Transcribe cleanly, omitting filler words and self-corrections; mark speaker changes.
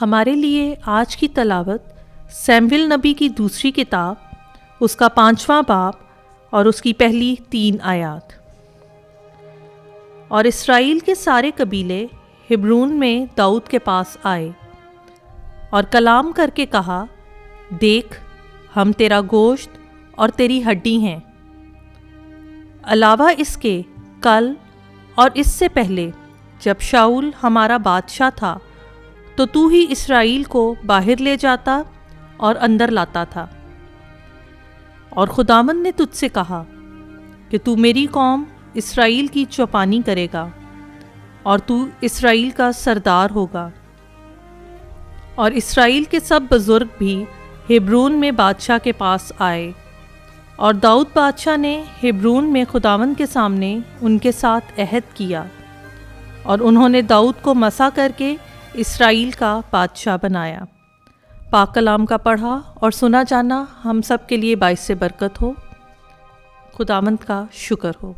Speaker 1: हमारे लिए आज की तलावत सैमुएल नबी की दूसरी किताब, उसका 5वां बाब और उसकी पहली 3 आयात। और इसराइल के सारे कबीले हिब्रून में दाऊद के पास आए और कलाम करके कहा, देख, हम तेरा गोश्त और तेरी हड्डी हैं। अलावा इसके कल और इससे पहले जब शाऊल हमारा बादशाह था तो तू ही इसराइल को बाहर ले जाता और अंदर लाता था। और खुदावंद ने तुझसे कहा कि तू मेरी कौम इसराइल की चौपानी करेगा और तू इसराइल का सरदार होगा। और इसराइल के सब बुजुर्ग भी हिब्रून में बादशाह के पास आए और दाऊद बादशाह ने हिब्रून में खुदावंद के सामने उनके साथ अहद किया और उन्होंने दाऊद को मसा करके इसराइल का बादशाह बनाया। पाक कलाम का पढ़ा और सुना जाना हम सब के लिए बाइस से बरकत हो। खुदावंद का शुक्र हो।